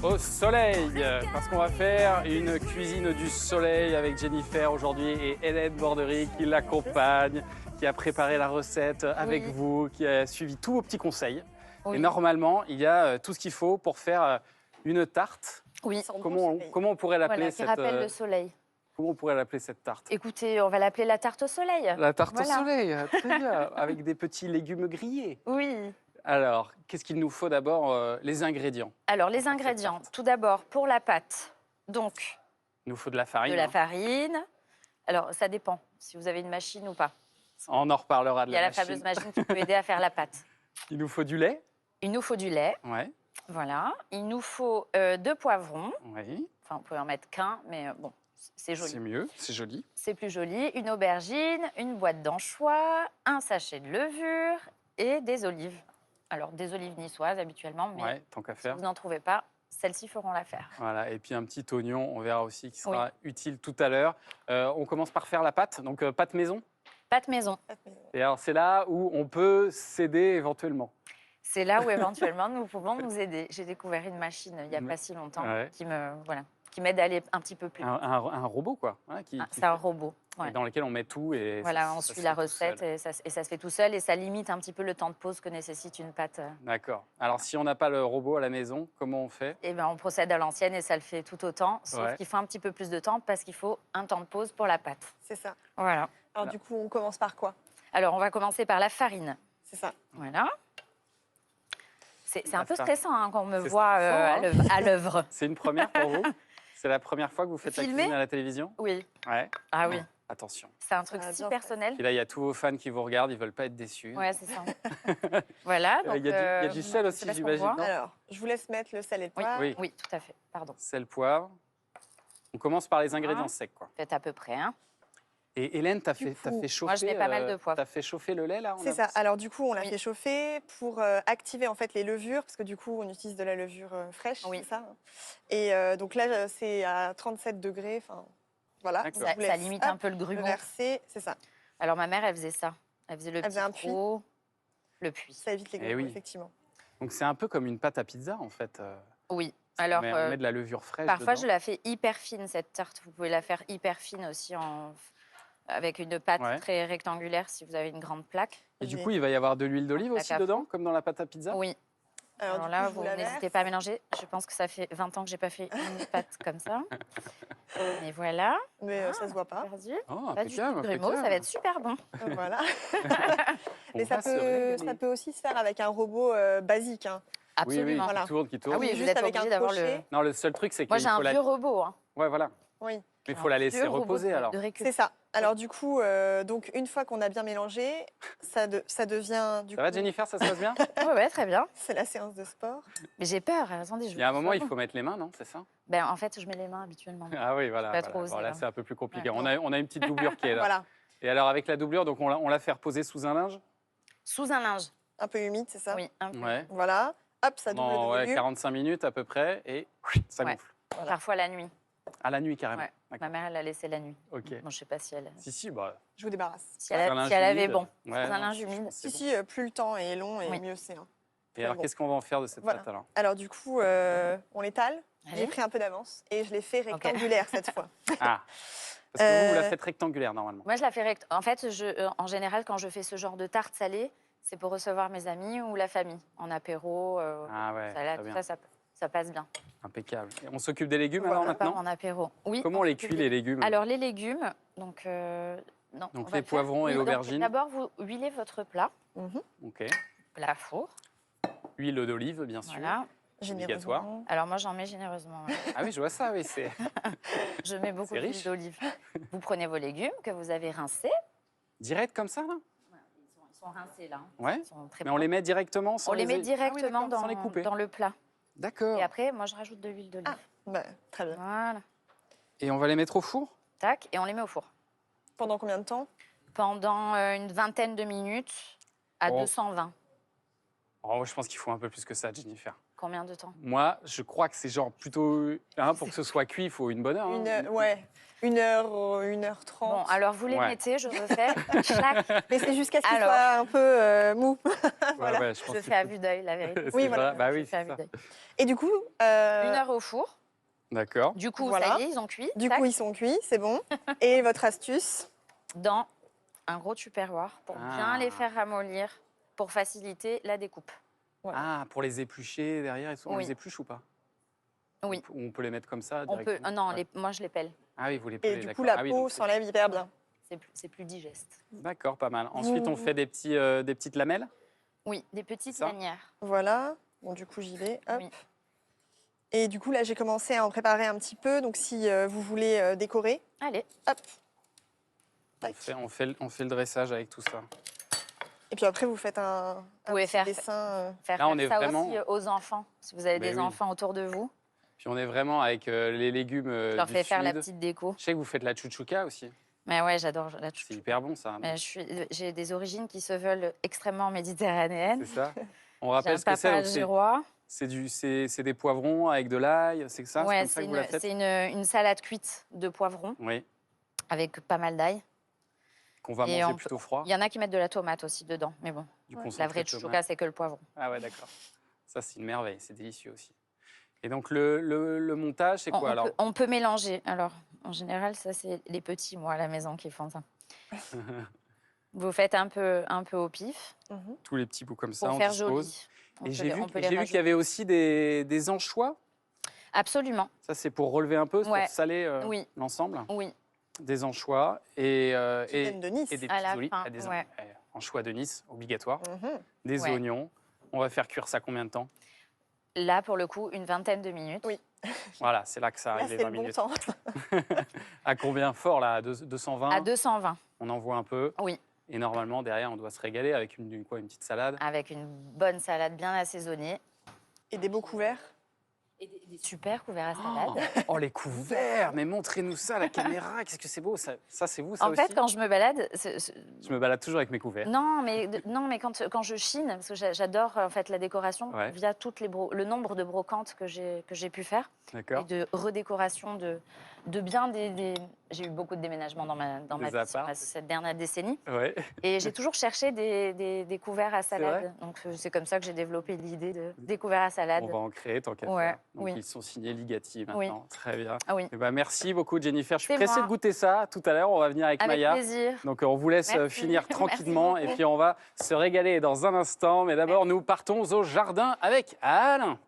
au soleil, parce qu'on va faire une cuisine du soleil avec Jennifer aujourd'hui et Hélène Borderie qui l'accompagne, qui a préparé la recette avec vous, qui a suivi tous vos petits conseils. Et normalement, il y a tout ce qu'il faut pour faire une tarte. Oui. Comment on pourrait l'appeler Qui rappelle le soleil. Comment on pourrait l'appeler cette tarte? Écoutez, on va l'appeler la tarte au soleil. La tarte au soleil, très bien, avec des petits légumes grillés. Oui. Alors, qu'est-ce qu'il nous faut d'abord? Les ingrédients. Alors, les ingrédients, tout d'abord, pour la pâte, donc, Il nous faut de la farine. de la farine. Alors, ça dépend si vous avez une machine ou pas. On en reparlera de Il y a la la fameuse machine qui peut aider à faire la pâte. Il nous faut du lait. Il nous faut du lait. Ouais. Voilà. Il nous faut 2 poivrons. Oui. Enfin, on peut en mettre qu'un, mais bon, c'est joli. C'est mieux, c'est joli. C'est plus joli. Une aubergine, une boîte d'anchois, un sachet de levure et des olives. Alors, des olives niçoises habituellement, mais Ouais, tant qu'à si faire. vous n'en trouvez pas, celles-ci feront l'affaire. Voilà, et puis un petit oignon, on verra aussi, qui sera utile tout à l'heure. On commence par faire la pâte, donc pâte maison. Pâte maison. Et alors, c'est là où on peut s'aider éventuellement. C'est là où éventuellement nous pouvons nous aider. J'ai découvert une machine il n'y a pas si longtemps qui m'aide à aller un petit peu plus vite. Un robot, quoi. Hein, C'est un robot. Ouais. Dans lequel on met tout. Et voilà, on suit la recette et ça se fait tout seul et ça limite un petit peu le temps de pause que nécessite une pâte. D'accord. Alors, si on n'a pas le robot à la maison, comment on fait? Eh ben, on procède à l'ancienne et ça le fait tout autant, sauf qu'il faut un petit peu plus de temps parce qu'il faut un temps de pause pour la pâte. C'est ça. Voilà. Alors du coup, on commence par quoi? Alors, on va commencer par la farine. C'est ça. Voilà. C'est un peu stressant quand on me C'est voit stressant, à l'œuvre. C'est une première pour vous? C'est la première fois que vous faites la cuisine à la télévision? Oui. Ouais. Ah oui. Attention. C'est un truc si personnel. Et là, il y a tous vos fans qui vous regardent, ils ne veulent pas être déçus. Ouais, c'est ça. Voilà. Donc, il y a du sel aussi, j'imagine. Alors, je vous laisse mettre le sel et le poivre. Oui, tout à fait. Pardon. Sel, poivre. On commence par les ingrédients secs, quoi. Faites à peu près. Hein. Et Hélène, t'as fait chauffer. Moi, je mets pas mal de poivre. T'as fait chauffer le lait, là? C'est ça. Alors du coup, on l'a fait chauffer pour activer en fait les levures, parce que du coup, on utilise de la levure fraîche, c'est ça. Et donc là, c'est à 37 degrés. Enfin, voilà. Ça limite un peu le grumeau. Verser, c'est ça. Alors ma mère, elle faisait ça. Elle faisait le petit trou, le puits. Ça évite les grumeaux, effectivement. Donc c'est un peu comme une pâte à pizza, en fait. Oui. Alors, on met de la levure fraîche. Parfois, dedans. je la fais hyper fine, cette tarte. Vous pouvez la faire hyper fine aussi avec une pâte très rectangulaire si vous avez une grande plaque. Et du coup, il va y avoir de l'huile d'olive aussi dedans, comme dans la pâte à pizza? Oui. Alors là, vous n'hésitez pas à mélanger. Je pense que ça fait 20 ans que je n'ai pas fait une pâte comme ça. Et voilà. Mais ça ne se voit pas. Pas du tout de grumeaux, ça va être super bon. Voilà. Mais ça peut aussi se faire avec un robot basique. Hein. Absolument. Oui, qui tourne. Ah oui, juste avec un crochet. Non, le seul truc, c'est qu'il Moi, j'ai un vieux robot. Hein. Ouais, voilà. Oui. Mais il faut la laisser reposer, alors. C'est ça. Alors du coup, donc une fois qu'on a bien mélangé, ça devient du coup... Ça va, Jennifer, ça se passe bien? Oui, très bien. C'est la séance de sport. Mais j'ai peur. Attendez, il y a un moment, il faut mettre les mains, non? C'est ça? Ben, en fait, je mets les mains habituellement. Ah oui, voilà. Pas trop osé, là, c'est un peu plus compliqué. Ouais. On a une petite doublure qui est là. Voilà. Et alors, avec la doublure, donc on la fait reposer sous un linge? Sous un linge. Un peu humide, c'est ça? Oui, un peu. Ouais. Voilà. Hop, ça double de volume. 45 minutes à peu près, et ça gonfle. Voilà. Parfois la nuit. À la nuit, carrément. Ouais. Ma mère, elle l'a laissé la nuit. Ok. Bon, je ne sais pas si elle... Si, bah... Je vous débarrasse. Si elle avait bon. Sous un linge humide. Si, plus le temps est long et mieux c'est. Hein. Et alors, qu'est-ce qu'on va en faire de cette pâte alors? Alors du coup, on l'étale. J'ai pris un peu d'avance et je l'ai fait rectangulaire cette fois. Ah, parce que vous la faites rectangulaire normalement. Moi, je la fais rectangulaire. En fait, en général, quand je fais ce genre de tarte salée, c'est pour recevoir mes amis ou la famille, en apéro, salade, tout ça, ça passe bien. Impeccable. Et on s'occupe des légumes alors maintenant? En apéro. Oui. Comment on les cuit les légumes? Alors les légumes, donc les poivrons et l'aubergine. D'abord, vous huilez votre plat. Ok. Plat four. Huile d'olive, bien sûr. Voilà. Obligatoire. Alors moi, j'en mets généreusement. Ah oui, je vois ça, oui. C'est. Je mets beaucoup d'huile d'olive. Vous prenez vos légumes que vous avez rincés. Direct comme ça, là? Ils sont rincés, là. Ouais. Mais on les met directement sans On les met directement sans les couper. dans le plat. D'accord. Et après, moi, je rajoute de l'huile d'olive. Très bien. Voilà. Et on va les mettre au four? Tac, et on les met au four. Pendant combien de temps? Pendant une vingtaine de minutes à 220. Oh, je pense qu'il faut un peu plus que ça, Jennifer. Combien de temps? Moi, je crois que c'est genre plutôt... Hein, pour que ce soit cuit, il faut une bonne heure. Ouais, 1h30. Bon, alors vous les mettez, je refais. Mais c'est jusqu'à ce qu'il soit un peu mou. Voilà. Ouais, je fais à vue d'œil, la vérité. Oui, voilà. Bah oui, je fais à vue d'œil. Et du coup... 1 heure au four. D'accord. Du coup, ça y est, ils ont cuit. Du coup, ils sont cuits, c'est bon. Et votre astuce? Dans un gros tupperware pour bien les faire ramollir, pour faciliter la découpe. Voilà. Ah, pour les éplucher derrière, on les épluche ou pas? Oui. On peut les mettre comme ça on peut, Non, moi je les pèle. Ah oui, vous les pelez, et du coup, la peau s'enlève hyper bien. C'est plus digeste. D'accord, pas mal. Ensuite, on fait des petites lamelles? Oui, des petites lanières. Voilà. Bon, du coup, j'y vais. Hop. Oui. Et du coup, là, j'ai commencé à en préparer un petit peu. Donc, si vous voulez décorer... Allez. Hop. On fait le dressage avec tout ça. Et puis après, vous faites un petit dessin. Faire ça aussi aux enfants, si vous avez des enfants autour de vous. Puis on est vraiment avec les légumes Je leur fais faire la petite déco. Je sais que vous faites la chouchouka aussi. Mais ouais, j'adore la chouchouka. C'est hyper bon, ça. J'ai des origines qui se veulent extrêmement méditerranéennes. C'est ça. On rappelle ce que c'est. C'est des poivrons avec de l'ail, c'est ça? Ouais, c'est une salade cuite de poivrons. Oui. Avec pas mal d'ail. Qu'on va manger plutôt froid. Il y en a qui mettent de la tomate aussi dedans, mais bon. La vraie chouchouka, c'est que le poivron. Ah ouais, d'accord. Ça, c'est une merveille, c'est délicieux aussi. Et donc, le montage, c'est quoi alors? On peut mélanger. Alors, en général, ça, c'est les petits, moi, à la maison, qui font ça. Vous faites un peu au pif. Tous les petits bouts comme ça, on dispose. Joli. Et j'ai vu qu'il y avait aussi des anchois. Absolument. Ça, c'est pour relever un peu, pour saler l'ensemble. Oui. Des anchois et de Nice. Et des petits olives. Des anchois de Nice, obligatoire. Des oignons. On va faire cuire ça combien de temps? Là, pour le coup, une 20aine de minutes. Oui. Voilà, c'est là que ça arrive, les 20 minutes. Bon temps. À combien fort, là? À 220? À 220. On envoie un peu. Oui. Et normalement, derrière, on doit se régaler avec une petite salade. Avec une bonne salade bien assaisonnée. Et des beaux couverts. Et des super couverts à salade. Oh, les couverts! Mais montrez-nous ça à la caméra. Qu'est-ce que c'est beau, ça c'est vous, ça aussi? En fait, quand je me balade... Je me balade toujours avec mes couverts. Non, mais quand je chine, parce que j'adore en fait, la décoration, via le nombre de brocantes que j'ai pu faire, et de redécoration de bien des... J'ai eu beaucoup de déménagements dans cette dernière décennie. Ouais. Et j'ai toujours cherché des couverts à salade. Donc c'est comme ça que j'ai développé l'idée des couverts à salade. On va en créer tant qu'à faire. Donc ils sont signés Ligati maintenant. Oui. Très bien. Et merci beaucoup Jennifer. Je suis pressée de goûter ça tout à l'heure. On va venir avec Maya. Avec plaisir. Donc on vous laisse finir tranquillement et puis on va se régaler dans un instant. Mais d'abord nous partons au jardin avec Alain.